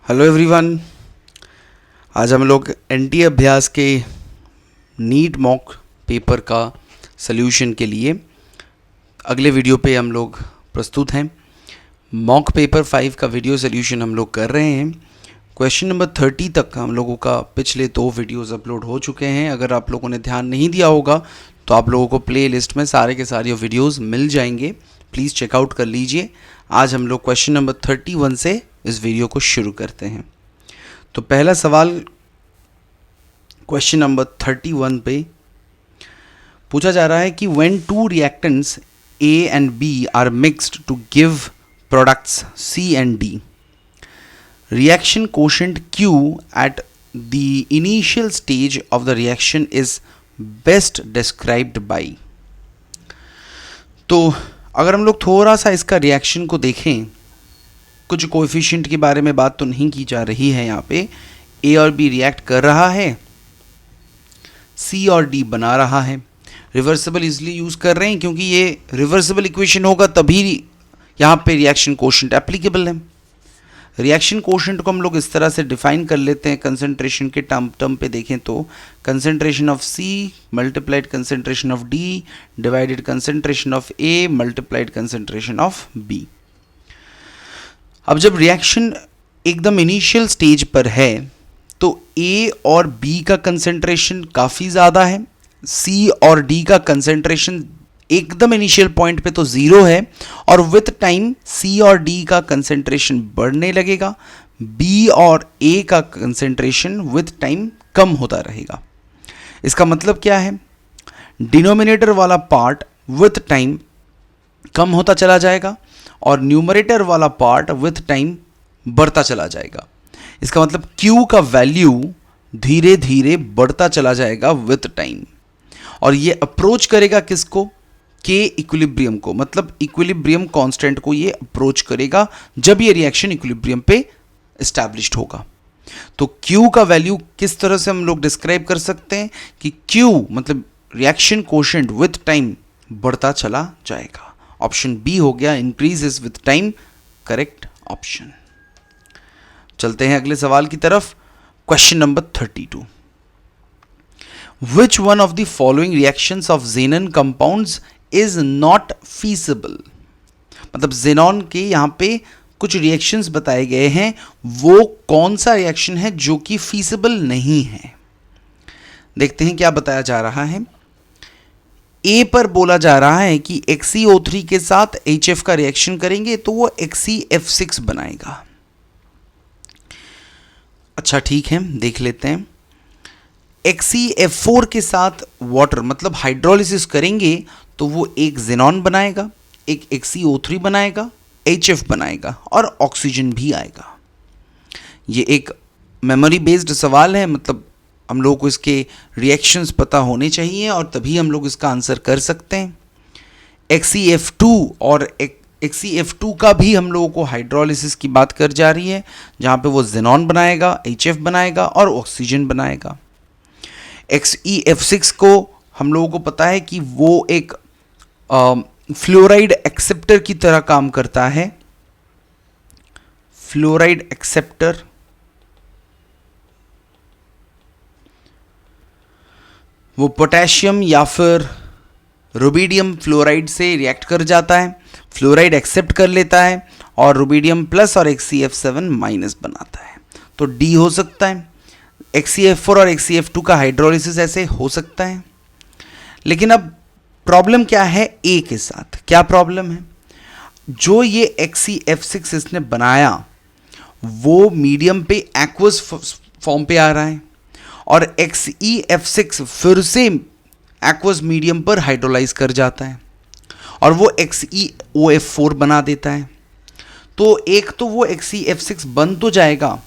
Hello everyone. आज हम लोग एनटी अभ्यास के नीट मॉक पेपर का सल्यूशन के लिए अगले वीडियो पे हम लोग प्रस्तुत हैं। मॉक पेपर 5 का वीडियो सल्यूशन हम लोग कर रहे हैं। क्वेश्चन नंबर 30 तक हम लोगों का पिछले 2 वीडियोस अपलोड हो चुके हैं। अगर आप लोगों ने ध्यान नहीं दिया होगा तो आप लोगों को प्ले लिस्ट में सारे के सारे वीडियोज़ मिल जाएंगे, प्लीज़ चेकआउट कर लीजिए। आज हम लोग क्वेश्चन नंबर 31 से इस वीडियो को शुरू करते हैं। तो पहला सवाल क्वेश्चन नंबर 31 पे पूछा जा रहा है कि when to reactants A and B are mixed to give products C and D, reaction quotient Q at the initial stage of the reaction is best described by। तो अगर हम लोग थोड़ा सा इसका रिएक्शन को देखें, कुछ कोएफिशिएंट के बारे में बात तो नहीं की जा रही है। यहाँ पे A और B रिएक्ट कर रहा है, C और D बना रहा है। रिवर्सिबल इसलिए यूज़ कर रहे हैं क्योंकि ये रिवर्सिबल इक्वेशन होगा तभी यहाँ पे रिएक्शन कोशेंट एप्लीकेबल है। रिएक्शन कोशेंट को हम लोग इस तरह से डिफाइन कर लेते हैं, कंसंट्रेशन के टर्म पे देखें तो concentration of C multiplied concentration of D divided concentration of A multiplied concentration of B। अब जब रिएक्शन एकदम इनिशियल स्टेज पर है तो A और B का कंसंट्रेशन काफ़ी ज़्यादा है, C और D का कंसंट्रेशन एकदम इनिशियल पॉइंट पे तो ज़ीरो है और विथ टाइम C और D का कंसंट्रेशन बढ़ने लगेगा, B और A का कंसंट्रेशन विथ टाइम कम होता रहेगा। इसका मतलब क्या है? डिनोमिनेटर वाला पार्ट विथ टाइम कम होता चला जाएगा और न्यूमरेटर वाला पार्ट विथ टाइम बढ़ता चला जाएगा। इसका मतलब Q का वैल्यू धीरे धीरे बढ़ता चला जाएगा विथ टाइम और ये अप्रोच करेगा किसको? K इक्विलिब्रियम को, मतलब इक्विलिब्रियम कांस्टेंट को ये अप्रोच करेगा जब ये रिएक्शन इक्विलिब्रियम पे एस्टैब्लिश्ड होगा। तो Q का वैल्यू किस तरह से हम लोग डिस्क्राइब कर सकते हैं कि Q मतलब रिएक्शन कोशेंट विथ टाइम बढ़ता चला जाएगा। ऑप्शन बी हो गया, increases with time, correct option. चलते हैं अगले सवाल की तरफ। Question number 32, which one of the following reactions of xenon compounds is not feasible. मतलब जेनॉन के यहाँ पे कुछ रिएक्शंस बताए गए हैं, वो कौन सा रिएक्शन है जो कि फीसिबल नहीं है। देखते हैं क्या बताया जा रहा है। ए पर बोला जा रहा है कि XeO3 के साथ HF का रिएक्शन करेंगे तो वो XeF6 बनाएगा। अच्छा ठीक है, देख लेते हैं। XeF4 के साथ वाटर मतलब हाइड्रोलिसिस करेंगे तो वो एक जेनॉन बनाएगा, एक XeO3 बनाएगा, HF बनाएगा और ऑक्सीजन भी आएगा। ये एक मेमोरी बेस्ड सवाल है, मतलब हम लोगों को इसके रिएक्शंस पता होने चाहिए और तभी हम लोग इसका आंसर कर सकते हैं। XeF2 और XeF2 का भी हम लोगों को हाइड्रोलिसिस की बात कर जा रही है, जहाँ पे वो जेनॉन बनाएगा, HF बनाएगा और ऑक्सीजन बनाएगा। XeF6 को हम लोगों को पता है कि वो एक फ्लोराइड एक्सेप्टर की तरह काम करता है। फ्लोराइड एक्सेप्टर, वो पोटेशियम या फिर रुबिडियम फ्लोराइड से रिएक्ट कर जाता है, फ्लोराइड एक्सेप्ट कर लेता है और रुबिडियम प्लस और XeF7 माइनस बनाता है। तो डी हो सकता है। XeF4 और XeF2 का हाइड्रोलिसिस ऐसे हो सकता है। लेकिन अब प्रॉब्लम क्या है ए के साथ? क्या प्रॉब्लम है? जो ये XeF6 इसने बनाया वो मीडियम पे एक्वस फॉर्म पे आ रहा है और XeF6 फिर से एक्वस मीडियम पर हाइड्रोलाइज कर जाता है और वो XeOF4 बना देता है। तो एक तो वो XeF6 बन तो जाएगा,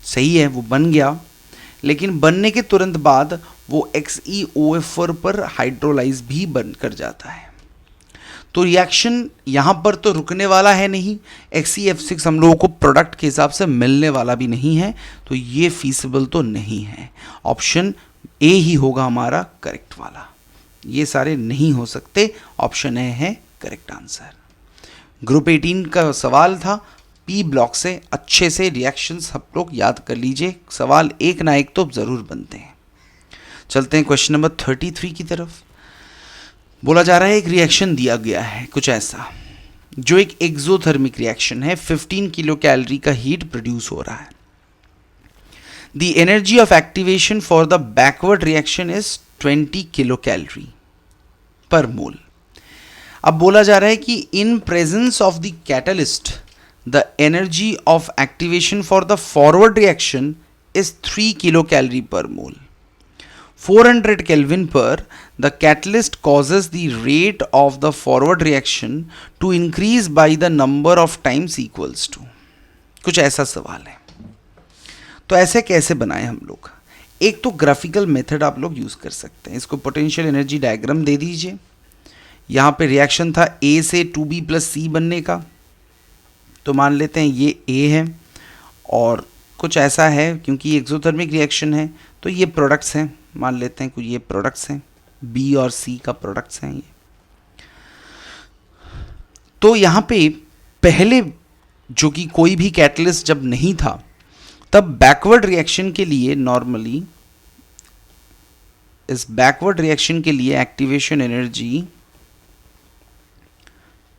सही है, वो बन गया, लेकिन बनने के तुरंत बाद वो XeOF4 पर हाइड्रोलाइज भी बन कर जाता है। तो रिएक्शन यहाँ पर तो रुकने वाला है नहीं, XeF6 हम लोगों को प्रोडक्ट के हिसाब से मिलने वाला भी नहीं है, तो ये फीसिबल तो नहीं है। ऑप्शन ए ही होगा हमारा करेक्ट वाला, ये सारे नहीं हो सकते। ऑप्शन ए है करेक्ट आंसर। ग्रुप 18 का सवाल था, पी ब्लॉक से अच्छे से रिएक्शंस सब लोग याद कर लीजिए, सवाल एक ना एक तो ज़रूर बनते हैं। चलते हैं क्वेश्चन नंबर 33 की तरफ। बोला जा रहा है एक रिएक्शन दिया गया है कुछ ऐसा, जो एक एक्सोथर्मिक रिएक्शन है, 15 किलो कैलोरी का हीट प्रोड्यूस हो रहा है। The energy of activation for the backward reaction is 20 kilo calorie पर मोल। अब बोला जा रहा है कि in presence of the catalyst the energy of activation for the forward reaction is 3 kilo calorie पर मोल। 400 Kelvin पर the catalyst causes the rate of the forward reaction to increase by the number of times equals to। कुछ ऐसा सवाल है। तो ऐसे कैसे बनाएं हम लोग? एक तो ग्राफिकल मेथड आप लोग यूज़ कर सकते हैं। इसको पोटेंशियल एनर्जी डायग्राम दे दीजिए। यहाँ पे रिएक्शन था A से 2B + C बनने का, तो मान लेते हैं ये A है और कुछ ऐसा है, क्योंकि एक्सोथर्मिक रिएक्शन है तो ये प्रोडक्ट्स हैं, मान लेते हैं कि ये प्रोडक्ट्स हैं, B और C का प्रोडक्ट्स हैं ये। तो यहाँ पे पहले जो कि कोई भी कैटलिस्ट जब नहीं था, तब बैकवर्ड रिएक्शन के लिए नॉर्मली इस बैकवर्ड रिएक्शन के लिए एक्टिवेशन एनर्जी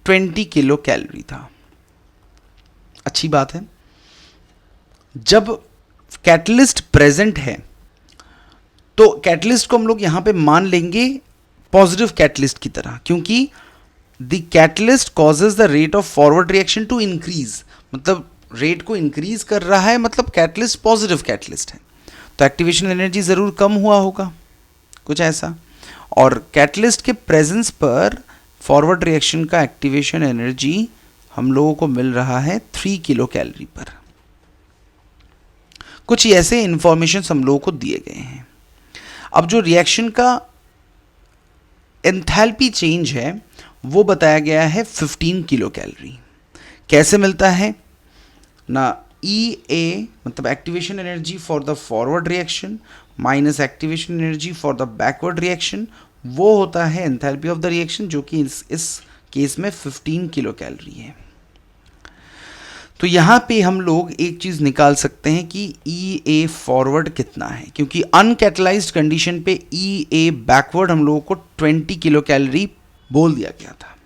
20 किलो कैलोरी था। अच्छी बात है। जब कैटलिस्ट प्रेजेंट है तो कैटलिस्ट को हम लोग यहां पे मान लेंगे पॉजिटिव कैटलिस्ट की तरह, क्योंकि the catalyst causes the rate of forward reaction to increase, मतलब रेट को इंक्रीज कर रहा है, मतलब कैटलिस्ट पॉजिटिव कैटलिस्ट है, तो एक्टिवेशन एनर्जी ज़रूर कम हुआ होगा, कुछ ऐसा। और कैटलिस्ट के प्रेजेंस पर फॉरवर्ड रिएक्शन का एक्टिवेशन एनर्जी हम लोगों को मिल रहा है 3 किलो कैलोरी पर। कुछ ऐसे इंफॉर्मेशन हम लोगों को दिए गए हैं। अब जो रिएक्शन का एंथैल्पी चेंज है वो बताया गया है 15 किलो कैलोरी। कैसे मिलता है ना, EA मतलब activation energy for the forward reaction minus activation energy for the backward reaction, वो होता है एंथैल्पी ऑफ द रिएक्शन, जो कि इस केस में 15 किलो कैलोरी है। तो यहाँ पे हम लोग एक चीज़ निकाल सकते हैं कि EA फॉरवर्ड कितना है, क्योंकि अनकैटलाइज्ड कंडीशन पे EA बैकवर्ड हम लोगों को 20 किलो कैलोरी बोल दिया गया था।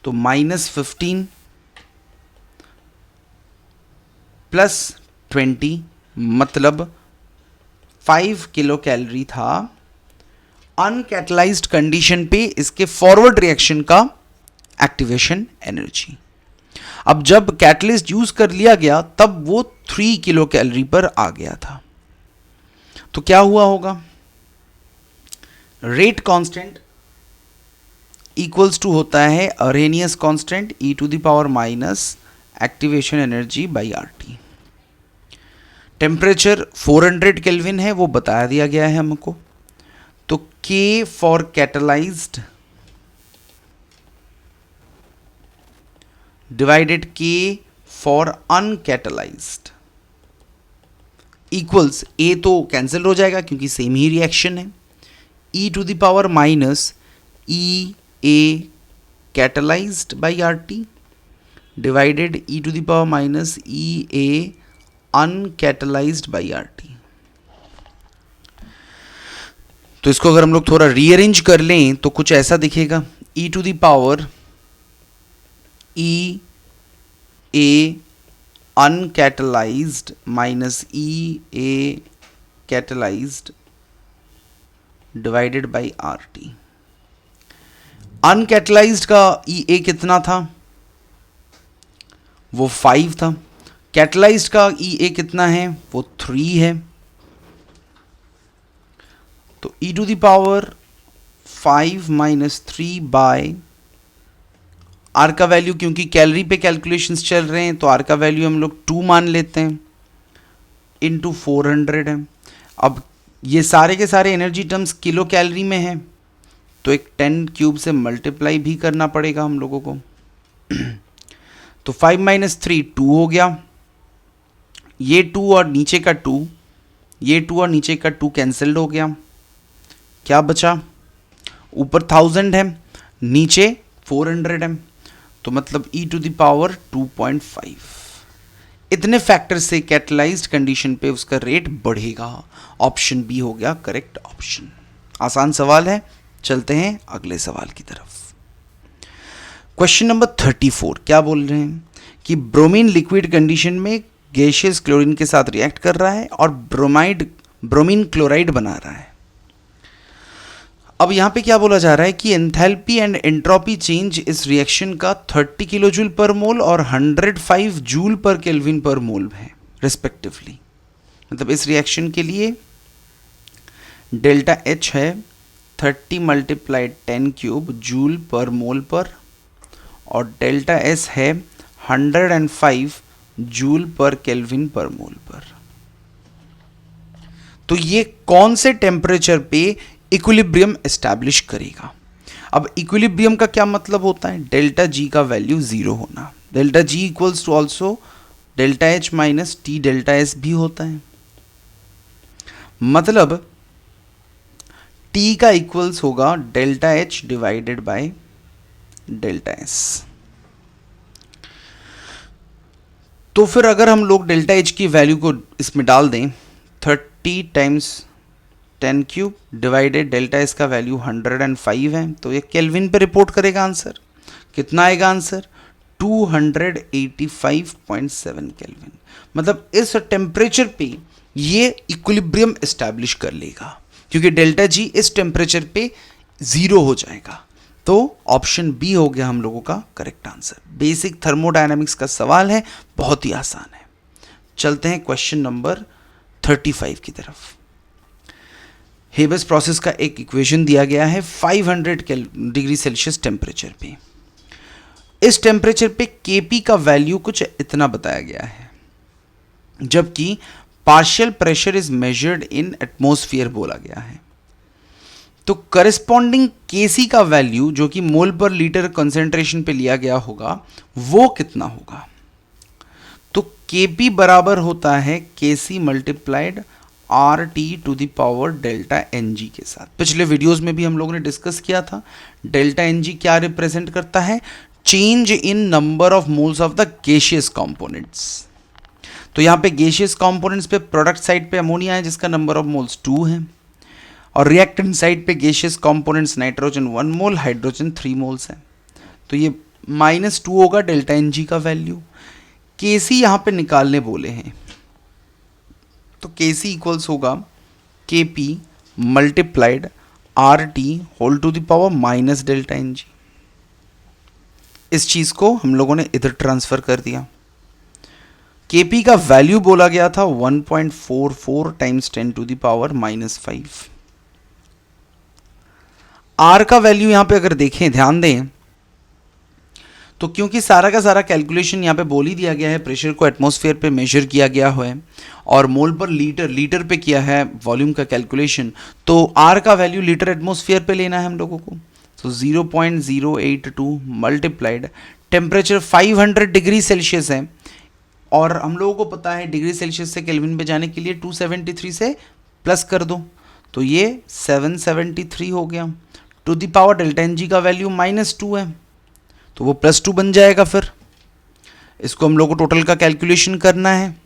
तो -15 + 20 मतलब 5 किलो कैलोरी था अनकैटलाइज्ड कंडीशन पे इसके फॉरवर्ड रिएक्शन का एक्टिवेशन एनर्जी। अब जब कैटलिस्ट यूज कर लिया गया तब वो 3 किलो कैलोरी पर आ गया था। तो क्या हुआ होगा, रेट कांस्टेंट इक्वल्स टू होता है Arrhenius constant e⁻⁻ activation energy by RT। Temperature 400 kelvin है, वो बता दिया गया है हमको। तो K for catalysed divided K for uncatalysed equals, A तो कैंसिल हो जाएगा क्योंकि सेम ही रिएक्शन है, e⁻⁻ EA catalysed by RT divided e⁻⁻ EA uncatalysed by RT। तो इसको अगर हम लोग थोड़ा रीअरेंज कर लें तो कुछ ऐसा दिखेगा, e⁻ EA uncatalyzed minus EA catalyzed divided by RT। uncatalyzed का EA कितना था, वो 5 था। catalyzed का EA कितना है, वो 3 है। तो e⁻5 - 3 बाय आर का वैल्यू, क्योंकि कैलोरी पे कैलकुलेशंस चल रहे हैं तो आर का वैल्यू हम लोग 2 मान लेते हैं, इंटू 400 है। अब ये सारे के सारे एनर्जी टर्म्स किलो कैलोरी में है, तो एक 10 क्यूब से मल्टीप्लाई भी करना पड़ेगा हम लोगों को। तो 5 - 3 2 हो गया, ये 2 और नीचे का 2, ये 2 और नीचे का 2 कैंसल्ड हो गया। क्या बचा, ऊपर 1000 है, नीचे 400 है, तो मतलब e टू द पावर 2.5। इतने फैक्टर से कैटलाइज्ड कंडीशन पे उसका रेट बढ़ेगा। ऑप्शन बी हो गया करेक्ट ऑप्शन। आसान सवाल है, चलते हैं अगले सवाल की तरफ। क्वेश्चन नंबर 34 क्या बोल रहे हैं कि ब्रोमीन लिक्विड कंडीशन में गैसियस क्लोरीन के साथ रिएक्ट कर रहा है और ब्रोमीन क्लोराइड बना रहा है। अब यहाँ पे क्या बोला जा रहा है कि एंथैल्पी एंड एंट्रोपी चेंज इस रिएक्शन का 30 किलो जूल पर मोल और 105 जूल पर केल्विन पर मोल है रिस्पेक्टिवली। मतलब इस रिएक्शन के लिए डेल्टा एच है 30 × 10³ जूल पर मोल पर और डेल्टा एस है 105 जूल पर केल्विन पर मोल पर। तो ये कौन से टेम्परेचर पे इक्विलिब्रियम एस्टैब्लिश करेगा? अब इक्विलिब्रियम का क्या मतलब होता है? डेल्टा जी का वैल्यू 0 होना। Delta G equals to also delta H minus T delta S भी होता है। मतलब टी का इक्वल्स होगा delta H divided by delta S. तो फिर अगर हम लोग डेल्टा एच की वैल्यू को इसमें डाल दें 30 × 10³ डिवाइडेड डेल्टा एस का वैल्यू 105 है, तो ये केल्विन पे रिपोर्ट करेगा आंसर। कितना आएगा आंसर? 285.7 केल्विन। मतलब इस टेम्परेचर पे ये इक्विलिब्रियम एस्टैब्लिश कर लेगा क्योंकि डेल्टा जी इस टेम्परेचर पे 0 हो जाएगा। तो ऑप्शन बी हो गया हम लोगों का करेक्ट आंसर। बेसिक थर्मोडायनामिक्स का सवाल है, बहुत ही आसान है। चलते हैं क्वेश्चन नंबर 35 की तरफ। हेबस प्रोसेस का एक इक्वेशन दिया गया है 500 डिग्री सेल्सियस टेम्परेचर पे। इस टेम्परेचर पे Kp का वैल्यू कुछ इतना बताया गया है, जबकि partial pressure is measured in atmosphere बोला गया है। तो करस्पॉन्डिंग Kc का वैल्यू जो कि मोल पर लीटर कंसेंट्रेशन पे लिया गया होगा वो कितना होगा? तो Kp बराबर होता है Kc multiplied RT to the power delta Ng के साथ। पिछले वीडियोस में भी हम लोगों ने डिस्कस किया था डेल्टा Ng क्या रिप्रेजेंट करता है? Change in number of moles of the gaseous components. तो यहाँ पे गैसियस कंपोनेंट्स पे प्रोडक्ट साइड पे अमोनिया है जिसका नंबर ऑफ मोल्स 2 है और रिएक्टेंट साइड पे gaseous components nitrogen 1 mole, hydrogen 3 moles है। तो ये -2 होगा डेल्टा Ng का वैल्यू। Kc यहाँ पे निकालने बोले हैं, तो Kc इक्वल्स होगा Kp multiplied RT whole to the power minus delta Ng। इस चीज को हम लोगों ने इधर ट्रांसफर कर दिया। Kp का वैल्यू बोला गया था 1.44 × 10⁻⁻⁵। R का वैल्यू यहां पे अगर देखें, ध्यान दें, तो क्योंकि सारा का सारा कैलकुलेशन यहाँ पे बोल ही दिया गया है, प्रेशर को एटमॉस्फेयर पे मेजर किया गया है और मोल पर लीटर पे किया है वॉल्यूम का कैलकुलेशन, तो R का वैल्यू लीटर एटमॉस्फेयर पे लेना है हम लोगों को। तो 0.082 मल्टीप्लाइड टेम्परेचर 500 डिग्री सेल्सियस है और हम लोगों को पता है डिग्री सेल्सियस से केल्विन पे जाने के लिए 273 से प्लस कर दो, तो ये 773 हो गया। To the power delta Ng का वैल्यू -2 है तो वो +2 बन जाएगा। फिर इसको हम लोग को टोटल का कैलकुलेशन करना है।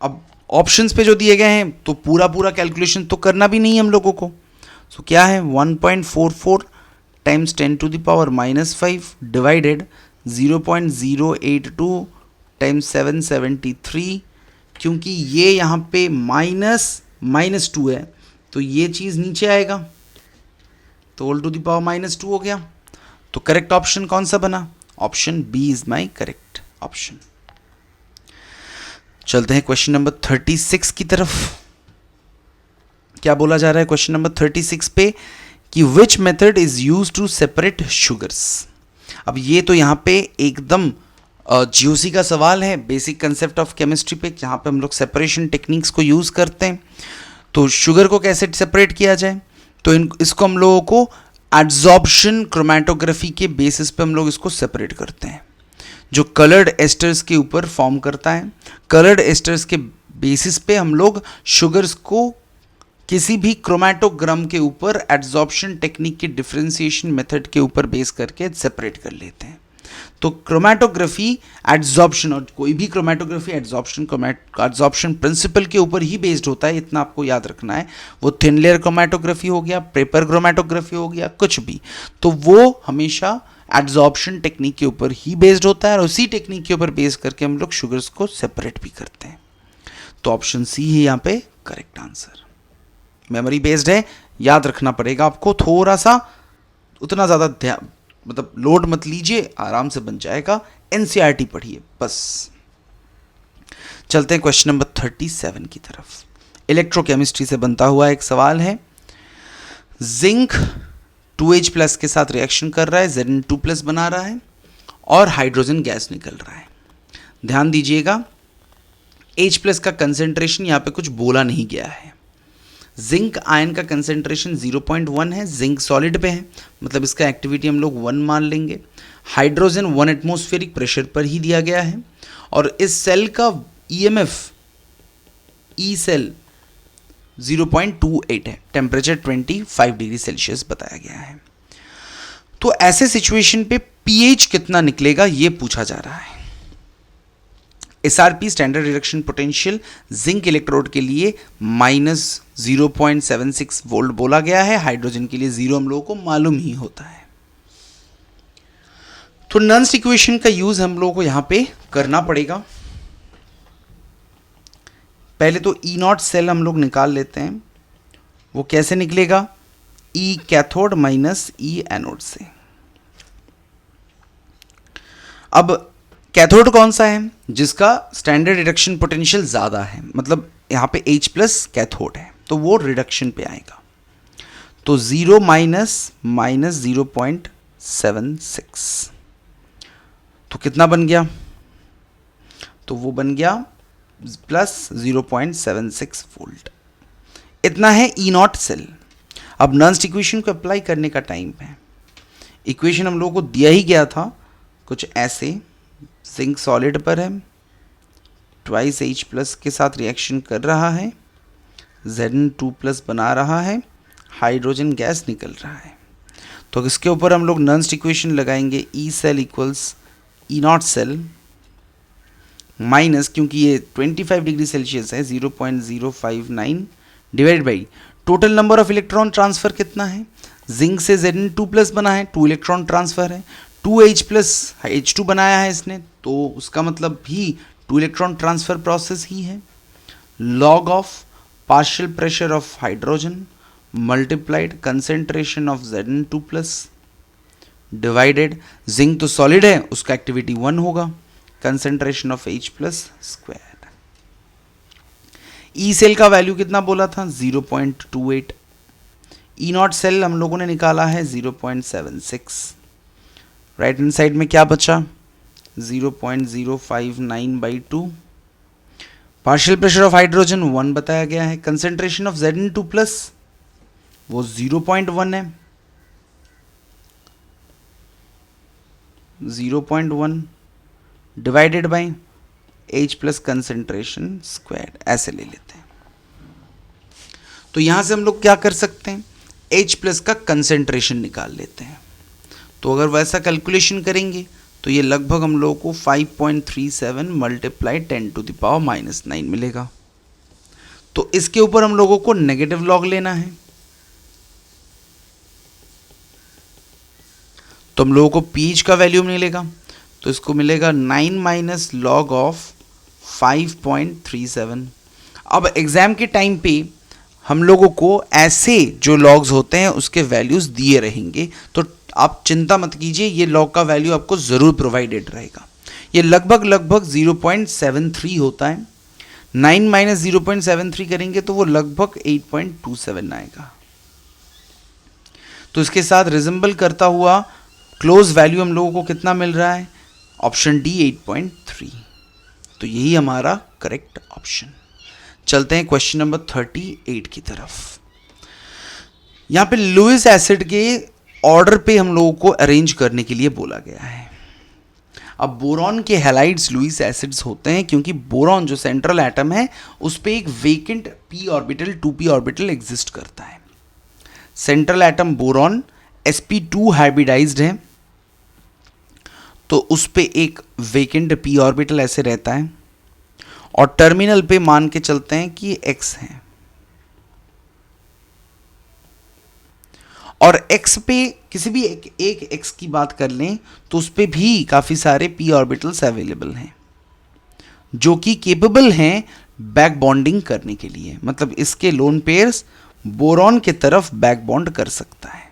अब ऑप्शंस पे जो दिए गए हैं तो पूरा कैलकुलेशन तो करना भी नहीं है हम लोगों को। सो क्या है 1.44 × 10⁻⁻5 डिवाइडेड 0.082 × 773, क्योंकि ये यहाँ पे -2 है तो ये चीज़ नीचे आएगा, तो होल टू द पावर -2 हो गया। तो करेक्ट ऑप्शन कौन सा बना? Option B is my correct option. चलते हैं क्वेश्चन नंबर 36 की तरफ। क्या बोला जा रहा है क्वेश्चन नंबर 36 पे कि which method is use to separate sugars. अब ये तो यहाँ पे एकदम जीओसी का सवाल है, बेसिक कंसेप्ट ऑफ केमिस्ट्री पे, जहाँ पे हम लोग सेपरेशन टेक्निक्स को यूज करते हैं। तो शुगर को कैसे सेपरेट किया जाए, तो इसको हम लोगों को एड्जॉर्प्शन क्रोमेटोग्राफी के बेसिस पे हम लोग इसको सेपरेट करते हैं, जो कलर्ड एस्टर्स के ऊपर फॉर्म करता है। कलर्ड एस्टर्स के बेसिस पे हम लोग शुगर्स को किसी भी क्रोमैटोग्राम के ऊपर एड्सॉर्प्शन टेक्निक के डिफरेंशिएशन मेथड के ऊपर बेस करके सेपरेट कर लेते हैं। तो क्रोमैटोग्राफी एड्सॉर्प्शन, और कोई भी क्रोमैटोग्राफी एड्सॉर्प्शन प्रिंसिपल के ऊपर ही बेस्ड होता है, इतना आपको याद रखना है। वो थिन लेयर क्रोमैटोग्राफी हो गया, पेपर क्रोमैटोग्राफी हो गया, कुछ भी, तो वो हमेशा एड्सॉर्प्शन टेक्निक के ऊपर ही बेस्ड होता है और उसी टेक्निक के ऊपर बेस करके हम लोग शुगर्स को सेपरेट भी करते हैं। तो ऑप्शन सी है यहाँ पे करेक्ट आंसर। मेमोरी बेस्ड है, याद रखना पड़ेगा आपको थोड़ा सा, उतना ज़्यादा ध्यान मतलब लोड मत लीजिए, आराम से बन जाएगा। एनसीईआरटी पढ़िए बस। चलते हैं क्वेश्चन नंबर 37 की तरफ। इलेक्ट्रोकेमिस्ट्री से बनता हुआ एक सवाल है। जिंक 2H+ के साथ रिएक्शन कर रहा है, Zn2+ बना रहा है और हाइड्रोजन गैस निकल रहा है। ध्यान दीजिएगा, H+ का कंसेंट्रेशन यहाँ पे कुछ बोला नहीं गया है। जिंक आयन का कंसेंट्रेशन 0.1 है, जिंक सॉलिड पे है, मतलब इसका एक्टिविटी हम लोग 1 मान लेंगे। हाइड्रोजन 1 एटमॉस्फेरिक प्रेशर पर ही दिया गया है और इस सेल का EMF ई सेल 0.28 है, टेम्परेचर 25 डिग्री सेल्सियस बताया गया है। तो ऐसे सिचुएशन पे pH कितना निकलेगा ये पूछा जा रहा है। SRP standard reduction potential zinc electrode के लिए -0.76 वोल्ट बोला गया है, हाइड्रोजन के लिए 0 हम लोगों को मालूम ही होता है। तो नन्स इक्वेशन का यूज हम लोगों को यहां पे करना पड़ेगा। पहले तो E0 सेल हम लोग निकाल लेते हैं, वो कैसे निकलेगा, E cathode minus E anode से। अब कैथोड कौन सा है, जिसका स्टैंडर्ड रिडक्शन पोटेंशियल ज़्यादा है, मतलब यहाँ पे H+ कैथोड है, तो वो रिडक्शन पे आएगा। तो 0 माइनस -0.76, तो कितना बन गया, तो वो बन गया +0.76 वोल्ट। इतना है E0 सेल। अब नन्स इक्वेशन को अप्लाई करने का टाइम है। इक्वेशन हम लोगों को दिया ही गया था कुछ ऐसे, जिंक सॉलिड पर है, 2H+ के साथ रिएक्शन कर रहा है, Zn2+ बना रहा है, हाइड्रोजन गैस निकल रहा है। तो इसके ऊपर हम लोग नन्स इक्वेशन लगाएंगे, E cell equals E0 cell minus, क्योंकि ये 25 डिग्री सेल्सियस है, 0.059 divide by total number of electron transfer कितना है, जिंक से Zn2+ बना है, 2 इलेक्ट्रॉन ट्रांसफर है, 2H+ H2 बनाया है इसने, तो उसका मतलब भी 2 इलेक्ट्रॉन ट्रांसफर प्रोसेस ही है। Log of partial pressure of hydrogen multiplied concentration of Zn2+ divided, zinc तो सॉलिड है, उसका एक्टिविटी 1 होगा, concentration of H+ square. E cell का वैल्यू कितना बोला था, 0.28। E0 सेल हम लोगों ने निकाला है 0.76। राइट हैंड साइड में क्या बचा, 0.059/2। पार्शियल प्रेशर ऑफ हाइड्रोजन 1 बताया गया है, कंसेंट्रेशन ऑफ Zn2+ वो 0.1 है, 0.1 divided by H+ concentration square, ऐसे ले लेते हैं। तो यहां से हम लोग क्या कर सकते हैं, H+ का कंसेंट्रेशन निकाल लेते हैं। तो अगर वैसा कैलकुलेशन करेंगे तो ये लगभग हम लोगों को 5.37 मल्टीप्लाई 10⁻⁹ मिलेगा। तो इसके ऊपर हम लोगों को नेगेटिव लॉग लेना है, तो हम लोगों को pH का वैल्यू मिलेगा, तो इसको मिलेगा 9 माइनस लॉग ऑफ 5.37। अब एग्जाम के टाइम पे हम लोगों को ऐसे जो लॉग्स होते हैं उसके वैल्यूज दिए रहेंगे, तो आप चिंता मत कीजिए, ये लॉग का वैल्यू आपको ज़रूर प्रोवाइडेड रहेगा। ये लगभग 0.73 होता है, 9 माइनस 0.73 करेंगे तो वो लगभग 8.27 आएगा। तो इसके साथ रिजेंबल करता हुआ क्लोज वैल्यू हम लोगों को कितना मिल रहा है, ऑप्शन डी 8.3। तो यही हमारा करेक्ट ऑप्शन। चलते हैं क्वेश्चन नंबर 38 की तरफ। यहाँ पे लुईस एसिड के ऑर्डर पे हम लोगों को अरेंज करने के लिए बोला गया है। अब बोरॉन के हैलाइड्स लुईस एसिड्स होते हैं क्योंकि बोरॉन जो सेंट्रल एटम है उस पे एक vacant p orbital 2p orbital exist करता है। Central atom boron sp2 hybridised है तो उस पे एक वेकेंट p ऑर्बिटल ऐसे रहता है और टर्मिनल पे मान के चलते हैं कि ये x है और x पे किसी भी एक x की बात कर लें तो उस पे भी काफ़ी सारे p ऑर्बिटल्स अवेलेबल हैं जो कि केपेबल हैं बैक बॉन्डिंग करने के लिए, मतलब इसके लोन पेयर्स बोरॉन के तरफ बैक बॉन्ड कर सकता है।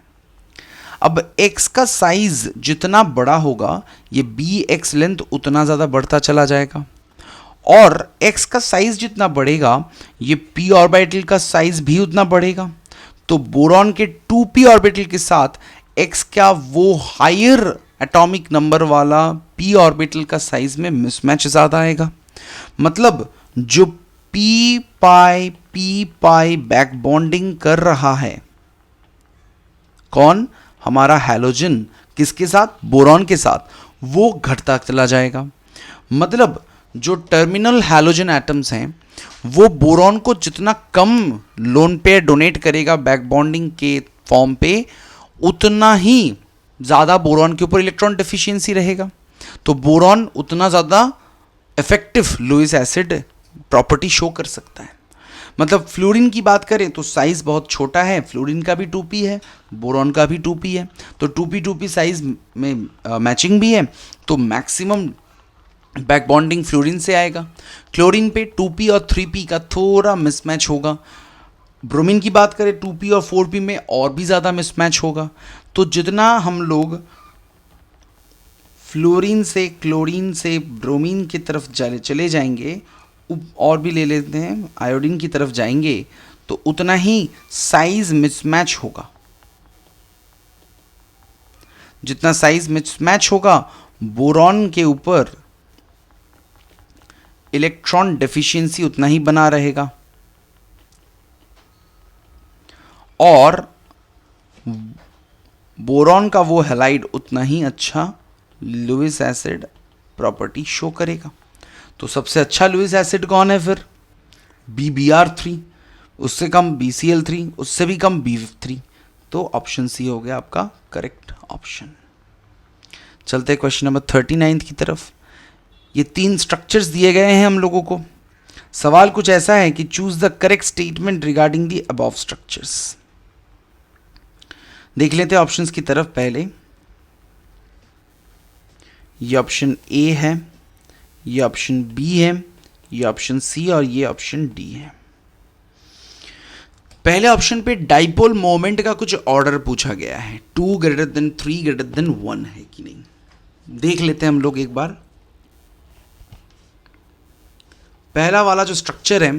अब x का साइज जितना बड़ा होगा ये bx लेंथ उतना ज़्यादा बढ़ता चला जाएगा और x का साइज जितना बढ़ेगा ये p ऑर्बिटल का साइज भी उतना बढ़ेगा। तो बोरॉन के 2p ऑर्बिटल के साथ x का वो हायर एटॉमिक नंबर वाला p ऑर्बिटल का साइज में मिसमैच ज़्यादा आएगा। मतलब जो p पाई बैक बॉन्डिंग कर रहा है कौन, हमारा हैलोजन, किसके साथ, बोरॉन के साथ, वो घटता चला जाएगा। मतलब जो टर्मिनल हैलोजन एटम्स हैं वो बोरॉन को जितना कम लोन पेयर डोनेट करेगा बैक बॉन्डिंग के फॉर्म पे उतना ही ज़्यादा बोरॉन के ऊपर इलेक्ट्रॉन डेफिशिएंसी रहेगा, तो बोरॉन उतना ज़्यादा effective Lewis acid property show कर सकता है। मतलब फ्लोरीन की बात करें तो साइज बहुत छोटा है, फ्लोरीन का भी 2p है, बोरॉन का भी 2p है, तो 2p साइज में मैचिंग भी है, तो मैक्सिमम बैक बॉन्डिंग फ्लोरीन से आएगा। क्लोरीन पे 2p और 3p का थोड़ा मिसमैच होगा। ब्रोमीन की बात करें 2p और 4p में और भी ज़्यादा मिसमैच होगा। तो जितना हम लोग फ्लोरीन से, क्लोरीन से ब्रोमीन की तरफ चले जाएंगे और भी ले लेते हैं आयोडीन की तरफ जाएंगे तो उतना ही साइज मिसमैच होगा। जितना साइज मिसमैच होगा बोरॉन के ऊपर इलेक्ट्रॉन डेफिशिएंसी उतना ही बना रहेगा और बोरॉन का वो हैलाइड उतना ही अच्छा लुईस एसिड प्रॉपर्टी शो करेगा। तो सबसे अच्छा लुईस एसिड कौन है फिर, BBr3, उससे कम BCl3, उससे भी कम B3। तो ऑप्शन सी हो गया आपका करेक्ट ऑप्शन। चलते हैं क्वेश्चन नंबर 39 की तरफ। ये 3 स्ट्रक्चर्स दिए गए हैं हम लोगों को। सवाल कुछ ऐसा है कि choose the correct statement regarding the above structures. देख लेते हैं ऑप्शंस की तरफ। पहले ये ऑप्शन ए है, ये ऑप्शन बी है, ये ऑप्शन सी और ये ऑप्शन डी है। पहले ऑप्शन पे डाइपोल मोमेंट का कुछ ऑर्डर पूछा गया है, 2 ग्रेटर देन 3 ग्रेटर देन 1 है कि नहीं, देख लेते हैं हम लोग एक बार। पहला वाला जो स्ट्रक्चर है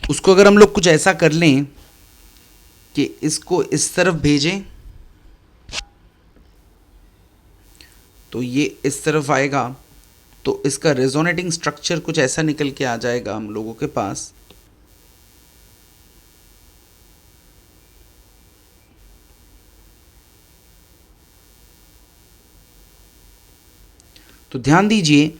उसको अगर हम लोग कुछ ऐसा कर लें कि इसको इस तरफ भेजें तो ये इस तरफ आएगा, तो इसका रेजोनेटिंग स्ट्रक्चर कुछ ऐसा निकल के आ जाएगा हम लोगों के पास। तो ध्यान दीजिए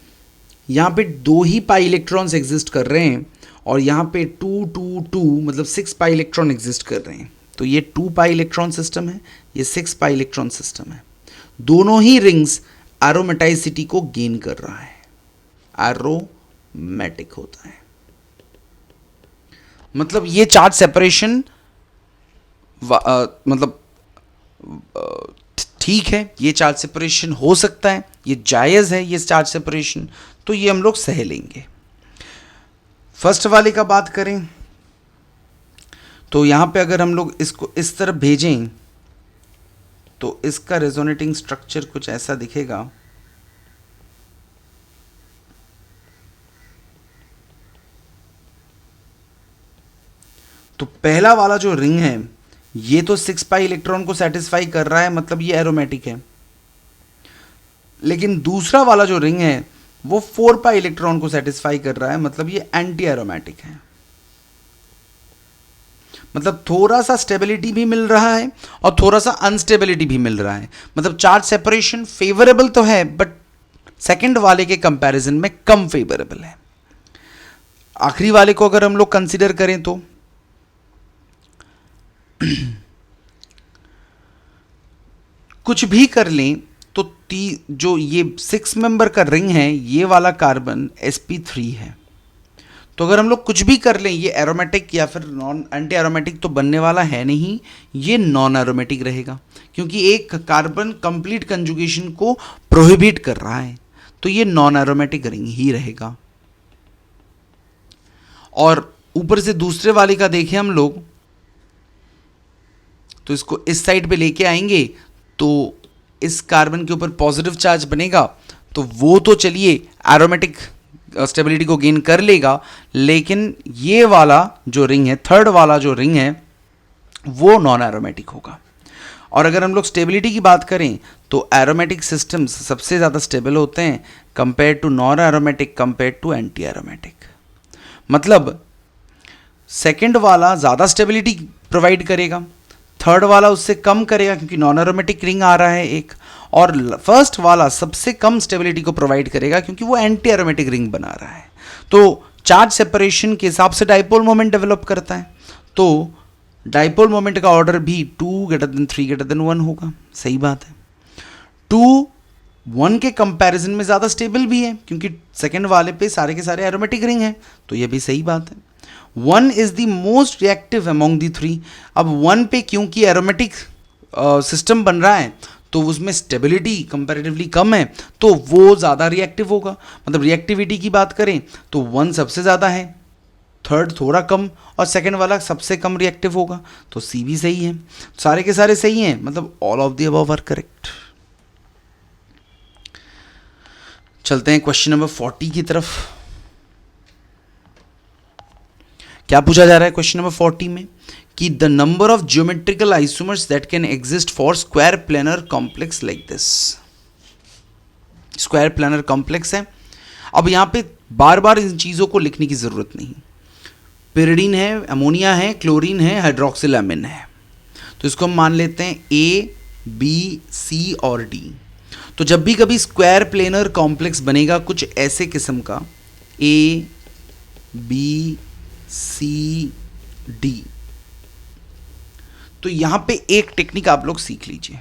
यहाँ पे 2 ही पाई इलेक्ट्रॉन्स एग्जिस्ट कर रहे हैं और यहाँ पे 2 2 2 मतलब 6 पाई इलेक्ट्रॉन एग्जिस्ट कर रहे हैं। तो ये 2 पाई इलेक्ट्रॉन सिस्टम है, ये 6 पाई इलेक्ट्रॉन सिस्टम है। दोनों ही रिंग्स एरोमेटाइसिटी को गेन कर रहा है, एरोमेटिक होता है। मतलब ये चार्ज सेपरेशन मतलब ठीक है, ये चार्ज सेपरेशन हो सकता है, ये जायज़ है ये चार्ज सेपरेशन, तो ये हम लोग सह लेंगे। फर्स्ट वाले का बात करें तो यहाँ पे अगर हम लोग इसको इस तरफ भेजें तो इसका रेजोनेटिंग स्ट्रक्चर कुछ ऐसा दिखेगा। तो पहला वाला जो रिंग है ये तो 6 पाई इलेक्ट्रॉन को सेटिस्फाई कर रहा है, मतलब ये एरोमेटिक है। लेकिन दूसरा वाला जो रिंग है वो 4 पाई इलेक्ट्रॉन को सेटिस्फाई कर रहा है, मतलब ये एंटी एरोमेटिक है। मतलब थोड़ा सा स्टेबिलिटी भी मिल रहा है और थोड़ा सा अनस्टेबिलिटी भी मिल रहा है। मतलब चार्ज सेपरेशन फेवरेबल तो है बट सेकंड वाले के कंपैरिजन में कम फेवरेबल है। आखिरी वाले को अगर हम लोग कंसीडर करें तो कुछ भी कर लें तो जो ये 6 मेंबर का रिंग है, ये वाला कार्बन sp3 है। तो अगर हम लोग कुछ भी कर लें, ये एरोमेटिक या फिर नॉन एंटी एरोमेटिक तो बनने वाला है नहीं, ये नॉन एरोमेटिक रहेगा, क्योंकि एक कार्बन कंप्लीट कंजुगेशन को प्रोहिबिट कर रहा है, तो ये नॉन एरोमेटिक रिंग ही रहेगा। और ऊपर से दूसरे वाले का देखें हम लोग, तो इसको इस साइड पे लेके आएंगे तो इस कार्बन के ऊपर पॉजिटिव चार्ज बनेगा, तो वो तो चलिए एरोमेटिक स्टेबिलिटी को गेन कर लेगा, लेकिन ये वाला जो रिंग है, थर्ड वाला जो रिंग है, वो नॉन एरोमेटिक होगा। और अगर हम लोग स्टेबिलिटी की बात करें तो एरोमेटिक सिस्टम्स सबसे ज़्यादा स्टेबल होते हैं compare to non aromatic, compare to anti aromatic. मतलब सेकंड वाला ज़्यादा स्टेबिलिटी प्रोवाइड करेगा, थर्ड वाला उससे कम करेगा क्योंकि नॉन एरोमेटिक रिंग आ रहा है एक, और फर्स्ट वाला सबसे कम स्टेबिलिटी को प्रोवाइड करेगा क्योंकि वो एंटी एरोमेटिक रिंग बना रहा है। तो चार्ज सेपरेशन के हिसाब से डाइपोल मोमेंट डेवलप करता है, तो डाइपोल मोमेंट का ऑर्डर भी 2 > 3 > 1 होगा। सही बात है। 2 1 के कंपैरिजन में ज़्यादा स्टेबल भी है क्योंकि सेकेंड वाले पे सारे के सारे एरोमेटिक रिंग हैं, तो ये भी सही बात है। 1 is the most reactive among the 3। अब 1 पे क्योंकि एरोमेटिक सिस्टम बन रहा है तो उसमें स्टेबिलिटी कंपैरेटिवली कम है, तो वो ज़्यादा रिएक्टिव होगा। मतलब रिएक्टिविटी की बात करें तो 1 सबसे ज़्यादा है, थर्ड थोड़ा कम, और सेकेंड वाला सबसे कम रिएक्टिव होगा, तो सी भी सही है। सारे के सारे सही हैं, मतलब all of the above are correct. चलते हैं क्वेश्चन नंबर 40 की तरफ। क्या पूछा जा रहा है क्वेश्चन नंबर 40 में कि the number of geometrical isomers that can exist for square planar complex like this. Square planar complex है। अब यहां पे बार बार इन चीजों को लिखने की जरूरत नहीं। पिरिडीन है, अमोनिया है, क्लोरीन है, हाइड्रोक्सिलामिन है, तो इसको हम मान लेते हैं ए, बी, सी और डी। तो जब भी कभी स्क्वायर प्लेनर कॉम्प्लेक्स बनेगा कुछ ऐसे किस्म का, ए, बी, सी, डी, तो यहां पे एक टेक्निक आप लोग सीख लीजिए।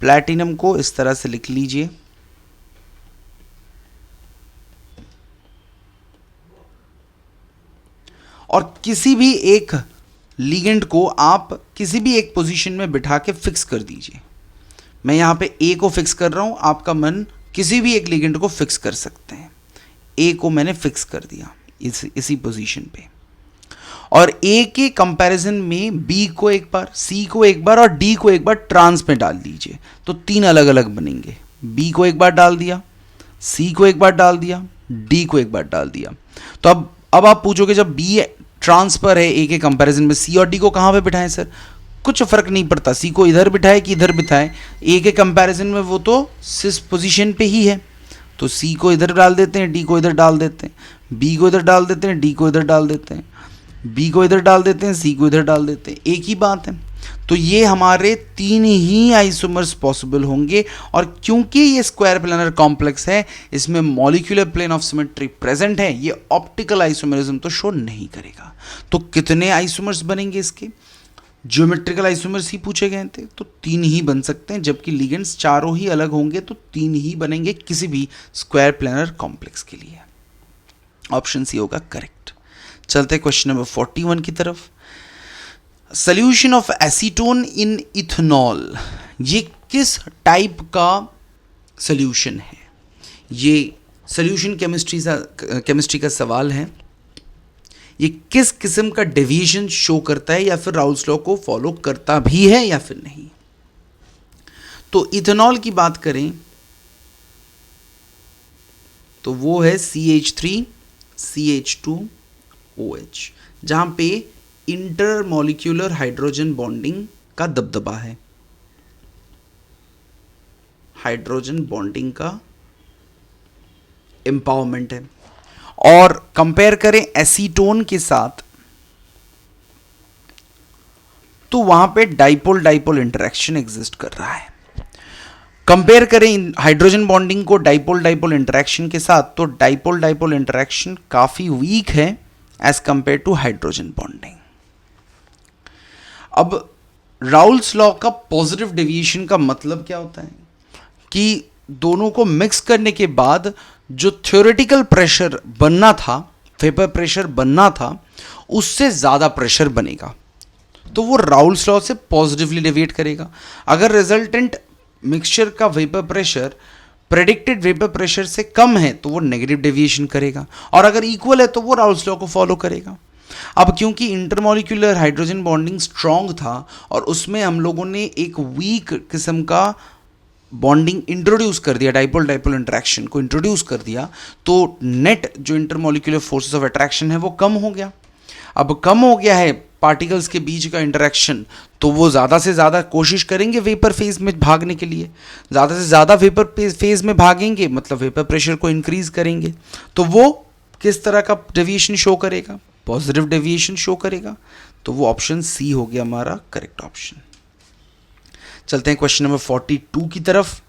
प्लैटिनम को इस तरह से लिख लीजिए, और किसी भी एक लिगेंड को आप किसी भी एक पोजीशन में बिठा के फिक्स कर दीजिए। मैं यहां पे ए को फिक्स कर रहा हूं, आपका मन किसी भी एक लिगेंड को फिक्स कर सकते हैं। ए को मैंने फिक्स कर दिया इसी पोजीशन पे, और ए के कंपैरिजन में बी को एक बार, सी को एक बार और डी को एक बार ट्रांस में डाल दीजिए, तो 3 अलग अलग बनेंगे। बी को एक बार डाल दिया, सी को एक बार डाल दिया, डी को एक बार डाल दिया। तो अब आप पूछोगे जब बी ट्रांस पर है ए के कंपैरिजन में, सी और डी को कहां पे बिठाएं सर? कुछ फर्क नहीं पड़ता, सी को इधर बिठाए कि इधर बिठाए, ए के कंपैरिजन में वो तो सिस पोजीशन पे ही है, तो सी को इधर डाल देते हैं, डी को इधर डाल देते हैं, बी को इधर डाल देते हैं, डी को इधर डाल देते हैं, बी को इधर डाल देते हैं, सी को इधर डाल देते हैं, एक ही बात है। तो ये हमारे 3 ही आइसोमर्स पॉसिबल होंगे, और क्योंकि ये स्क्वायर प्लेनर कॉम्प्लेक्स है, इसमें molecular plane of symmetry present है, ये ऑप्टिकल आइसोमरिज्म तो शो नहीं करेगा। तो कितने आइसोमर्स बनेंगे इसके? ज्योमेट्रिकल आइसोमर्स ही पूछे गए थे, तो 3 ही बन सकते हैं, जबकि लिगेंड्स चारों ही अलग होंगे, तो 3 ही बनेंगे किसी भी स्क्वायर प्लेनर कॉम्प्लेक्स के लिए। ऑप्शन सी होगा करेक्ट। चलते क्वेश्चन नंबर 41 की तरफ। Solution of acetone in ethanol, ये किस टाइप का सोल्यूशन है? ये सोल्यूशन केमिस्ट्री का सवाल है। ये किस किस्म का डेविएशन शो करता है, या फिर राउल्स लॉ को फॉलो करता भी है या फिर नहीं? तो इथेनॉल की बात करें तो वो है CH3 CH2OH, जहां पे इंटरमॉलिक्यूलर हाइड्रोजन बॉन्डिंग का दबदबा है, हाइड्रोजन बॉन्डिंग का एम्पावरमेंट है। और कंपेयर करें एसीटोन के साथ, तो वहां पे डाइपोल डाइपोल इंटरेक्शन एग्जिस्ट कर रहा है। कंपेयर करें हाइड्रोजन बॉन्डिंग को डाइपोल डाइपोल इंटरेक्शन के साथ, तो डाइपोल डाइपोल इंटरेक्शन काफी वीक है as compare to hydrogen bonding. अब राउल्स लॉ का पॉजिटिव डेविएशन का मतलब क्या होता है कि दोनों को मिक्स करने के बाद जो थ्योरेटिकल प्रेशर बनना था, वेपर प्रेशर बनना था, उससे ज़्यादा प्रेशर बनेगा, तो वो राउल्स लॉ से पॉजिटिवली डेविएट करेगा। अगर रिजल्टेंट मिक्सचर का vapour pressure predicted vapour pressure से कम है तो वो नेगेटिव डेविएशन करेगा, और अगर इक्वल है तो वो राउल्स लॉ को फॉलो करेगा। अब क्योंकि इंटरमॉलिक्यूलर हाइड्रोजन बॉन्डिंग स्ट्रॉन्ग था और उसमें हम लोगों ने एक वीक किस्म का बॉन्डिंग इंट्रोड्यूस कर दिया, डाइपोल डाइपोल इंटरेक्शन को इंट्रोड्यूस कर दिया, तो नेट जो इंटरमॉलिक्यूलर फोर्सेस ऑफ अट्रैक्शन है वो कम हो गया। अब कम हो गया है पार्टिकल्स के बीच का इंटरेक्शन, तो वो ज़्यादा से ज़्यादा कोशिश करेंगे वेपर फेज में भागने के लिए, ज़्यादा से ज़्यादा वेपर फेज में भागेंगे, मतलब वेपर प्रेशर को इंक्रीज करेंगे, तो वो किस तरह का डेविएशन शो करेगा, पॉजिटिव डेविएशन शो करेगा। तो वो ऑप्शन सी हो गया हमारा करेक्ट ऑप्शन। चलते हैं क्वेश्चन नंबर 42 की तरफ।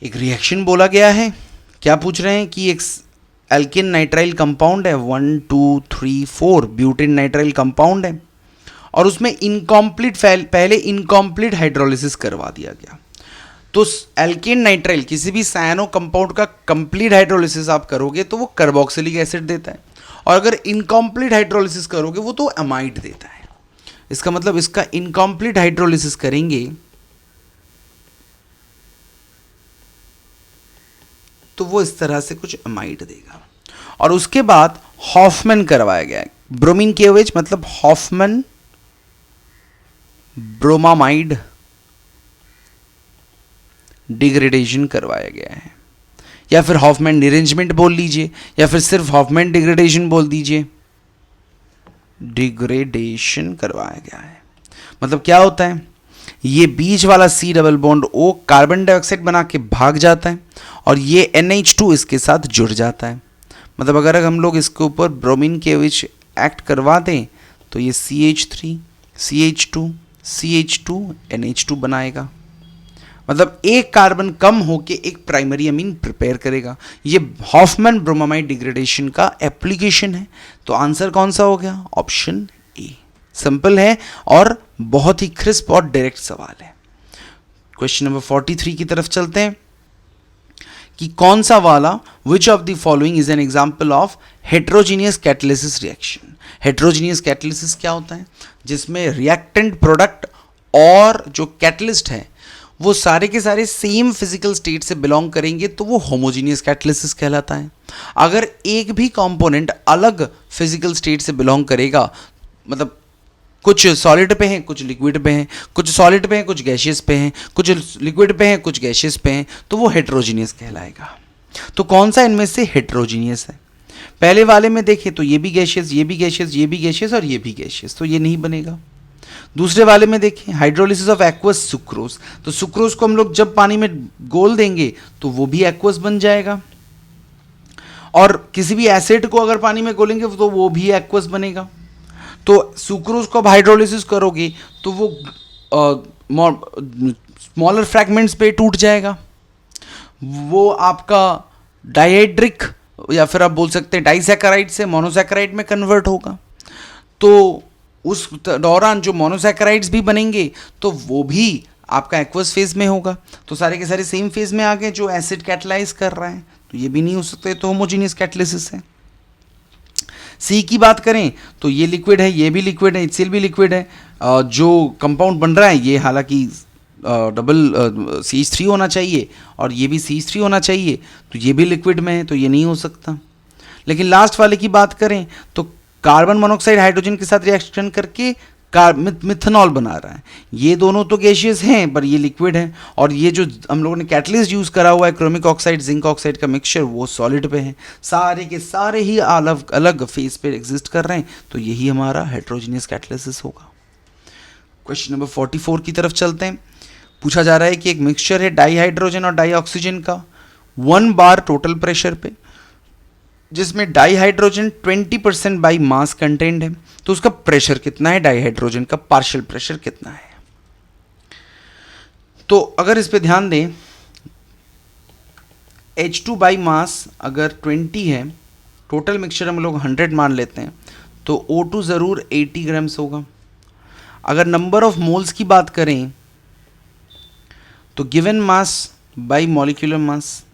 एक रिएक्शन बोला गया है, क्या पूछ रहे हैं कि एक एल्केन नाइट्राइल कंपाउंड है, 1 2 3 4 ब्यूटेन नाइट्राइल कंपाउंड है, और उसमें इनकॉम्प्लीट पहले इनकॉम्प्लीट हाइड्रोलिसिस करवा दिया गया। तो एल्केन नाइट्राइल किसी भी साइनो कंपाउंड का कंप्लीट हाइड्रोलिसिस आप करोगे तो वो कार्बोक्सिलिक एसिड देता है, और अगर इनकॉम्प्लीट हाइड्रोलिसिस करोगे वो तो अमाइड देता है। इसका मतलब इसका इनकॉम्प्लीट हाइड्रोलिसिस करेंगे तो वो इस तरह से कुछ अमाइड देगा, और उसके बाद हॉफमैन करवाया गया है। ब्रोमीन केओएच मतलब हॉफमैन ब्रोमामाइड डिग्रेडेशन करवाया गया है, या फिर हॉफमैन डिरेंजमेंट बोल लीजिए, या फिर सिर्फ हॉफमैन डिग्रेडेशन बोल दीजिए, डिग्रेडेशन करवाया गया है। मतलब क्या होता है, ये बीच वाला C double bond O carbon dioxide बना के भाग जाता है, और ये NH2 इसके साथ जुड़ जाता है। मतलब अगर हम लोग इसके ऊपर ब्रोमीन केओएच एक्ट करवा दें तो ये CH3 CH2 CH2 NH2 बनाएगा, मतलब एक कार्बन कम होके एक प्राइमरी अमीन प्रिपेयर करेगा। ये हॉफमैन ब्रोमामाइड डिग्रेडेशन का एप्लीकेशन है। तो आंसर कौन सा हो गया, ऑप्शन ए। सिंपल है और बहुत ही क्रिस्प और डायरेक्ट सवाल है। क्वेश्चन नंबर 43 की तरफ चलते हैं कि कौन सा वाला which of the following is an example of heterogeneous catalysis reaction. Heterogeneous catalysis क्या होता है, जिसमें रिएक्टेंट प्रोडक्ट और जो कैटलिस्ट है वो सारे के सारे सेम फिजिकल स्टेट से बिलोंग करेंगे तो वो होमोजीनियस कैटालिसिस कहलाता है। अगर एक भी कंपोनेंट अलग फिजिकल स्टेट से बिलोंग करेगा, मतलब कुछ सॉलिड पे हैं कुछ लिक्विड पे हैं, कुछ सॉलिड पे हैं कुछ गैशियस पे हैं, कुछ लिक्विड पे हैं कुछ गैशियस पे हैं, तो वो हेट्रोजीनियस कहलाएगा। तो कौन सा इनमें से हेट्रोजीनियस है, पहले वाले में देखें तो ये भी गैशियस ये भी गैशियस ये भी गैशियस और ये भी गैशियस, तो ये नहीं बनेगा। दूसरे वाले में देखें हाइड्रोलिसिस ऑफ एक्वस सुक्रोज, तो सुक्रोज को हम लोग जब पानी में घोल देंगे तो वो भी एक्वस बन जाएगा, और किसी भी एसिड को अगर पानी में घोलेंगे तो वो भी एक्वस बनेगा। तो सुक्रोज को आप हाइड्रोलिसिस करोगे तो वो स्मॉलर फ्रैगमेंट्स पे टूट जाएगा, वो आपका डाइहाइड्रिक या फिर आप बोल सकते हैं डाइसैकेराइड से मोनोसैकेराइड में कन्वर्ट होगा। तो उस दौरान जो मोनोसैकेराइड्स भी बनेंगे तो वो भी आपका एक्वस फेज में होगा। तो सारे के सारे सेम फेज में आ गए जो एसिड कैटलाइज कर रहा है, तो ये भी नहीं हो सकते, तो होमोजीनियस कैटालिसिस है। सी की बात करें तो ये लिक्विड है ये भी लिक्विड है HCl भी लिक्विड है, जो कंपाउंड बन रहा है ये हालांकि डबल CH3 होना चाहिए और ये भी CH3 होना चाहिए, तो ये भी लिक्विड में है तो ये नहीं हो सकता। लेकिन लास्ट वाले की बात करें तो कार्बन मोनोऑक्साइड हाइड्रोजन के साथ रिएक्शन करके मिथेनॉल बना रहा है, ये दोनों तो गैशियस हैं पर ये लिक्विड है, और ये जो हम लोगों ने कैटलिस्ट यूज़ करा हुआ है क्रोमिक ऑक्साइड जिंक ऑक्साइड का मिक्सचर वो सॉलिड पे है, सारे के सारे ही अलग अलग फेज पे एग्जिस्ट कर रहे हैं, तो यही हमारा हेट्रोजीनियस कैटालिसिस होगा। क्वेश्चन नंबर 44 की तरफ चलते हैं। पूछा जा रहा है कि एक मिक्सचर है डाई हाइड्रोजन और डाई ऑक्सीजन का 1 बार टोटल प्रेशर पे, जिसमें di hydrogen 20% by mass content है, तो उसका प्रेशर कितना है डाई हाइड्रोजन का पार्शियल प्रेशर कितना है। तो अगर इस पे ध्यान दें, H2 बाई मास अगर 20 है, टोटल मिक्सचर हम लोग 100 मान लेते हैं, तो O2 ज़रूर 80 ग्राम्स होगा। अगर नंबर ऑफ मोल्स की बात करें तो given mass by molecular mass,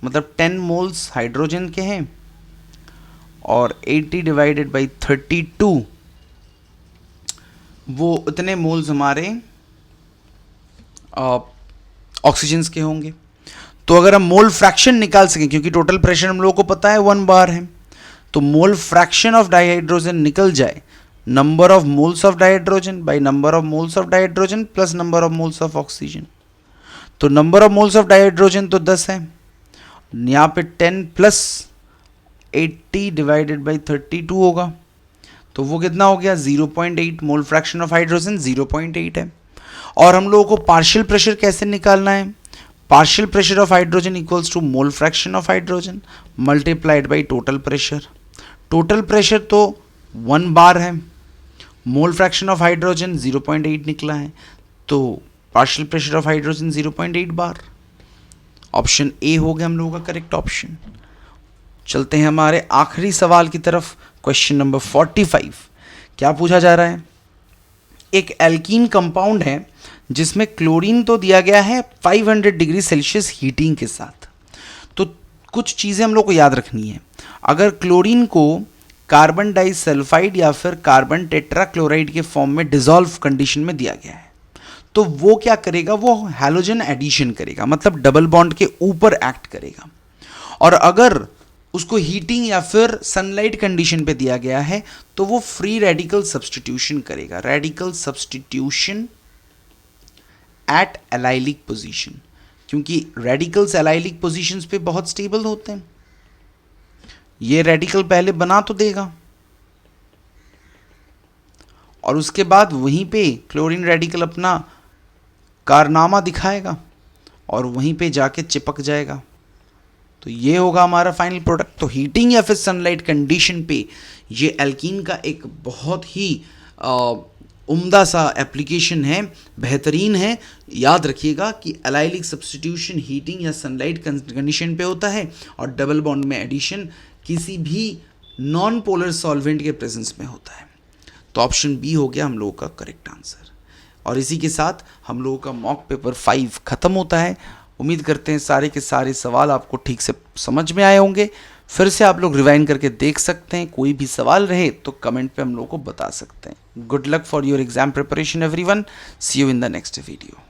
मतलब 10 मोल्स हाइड्रोजन के हैं और 80 डिवाइडेड बाई 32, वो उतने मोल्स हमारे ऑक्सीजन के होंगे। तो अगर हम मोल फ्रैक्शन निकाल सकें, क्योंकि टोटल प्रेशर हम लोगों को पता है 1 बार है, तो मोल फ्रैक्शन ऑफ डाइहाइड्रोजन निकल जाए number of moles of dihydrogen by number of moles of dihydrogen plus number of moles of oxygen. तो number of moles of dihydrogen तो 10 है, यहाँ पे 10 प्लस 80 डिवाइडेड बाई 32 होगा, तो वो कितना हो गया 0.8। मोल फ्रैक्शन ऑफ हाइड्रोजन 0.8 है। और हम लोगों को पार्शियल प्रेशर कैसे निकालना है? Partial pressure of hydrogen equals to mole fraction of hydrogen multiplied by total pressure. Total pressure तो 1 बार है, मोल फ्रैक्शन ऑफ हाइड्रोजन 0.8 निकला है, तो partial pressure of hydrogen 0.8 bar. Option A हो गया हम लोगों का करेक्ट ऑप्शन। चलते हैं हमारे आखिरी सवाल की तरफ, क्वेश्चन नंबर 45। क्या पूछा जा रहा है? एक एल्कीन कंपाउंड है जिसमें क्लोरीन तो दिया गया है 500 डिग्री सेल्सियस हीटिंग के साथ। तो कुछ चीज़ें हम लोग को याद रखनी है। अगर क्लोरीन को कार्बन डाइसल्फाइड या फिर कार्बन टेट्राक्लोराइड के फॉर्म में डिसॉल्व कंडीशन में दिया गया है, तो वो क्या करेगा? वो हैलोजन एडिशन करेगा, मतलब डबल बॉन्ड के ऊपर एक्ट करेगा। और अगर उसको हीटिंग या फिर सनलाइट कंडीशन पे दिया गया है तो वो फ्री रेडिकल सब्स्टिट्यूशन करेगा, radical substitution at allylic position, क्योंकि रेडिकल्स एलाइलिक पोजीशंस पे बहुत स्टेबल होते हैं। ये रेडिकल पहले बना तो देगा और उसके बाद वहीं पे क्लोरीन रेडिकल अपना कारनामा दिखाएगा और वहीं पे जाके चिपक जाएगा। तो ये होगा हमारा फाइनल प्रोडक्ट। तो हीटिंग या फिर सनलाइट कंडीशन पे ये एल्कीन का एक बहुत ही उम्दा सा एप्लीकेशन है, बेहतरीन है। याद रखिएगा कि एलाइलिक सब्स्टिट्यूशन हीटिंग या सनलाइट कंडीशन पे होता है और डबल बॉन्ड में एडिशन किसी भी नॉन पोलर सॉल्वेंट के प्रेजेंस में होता है। तो ऑप्शन बी हो गया हम लोगों का करेक्ट आंसर। और इसी के साथ हम लोगों का मॉक पेपर 5 खत्म होता है। उम्मीद करते हैं सारे के सारे सवाल आपको ठीक से समझ में आए होंगे। फिर से आप लोग रिवाइंड करके देख सकते हैं। कोई भी सवाल रहे तो कमेंट पे हम लोग को बता सकते हैं। Good luck for your exam preparation everyone. See you in the next video.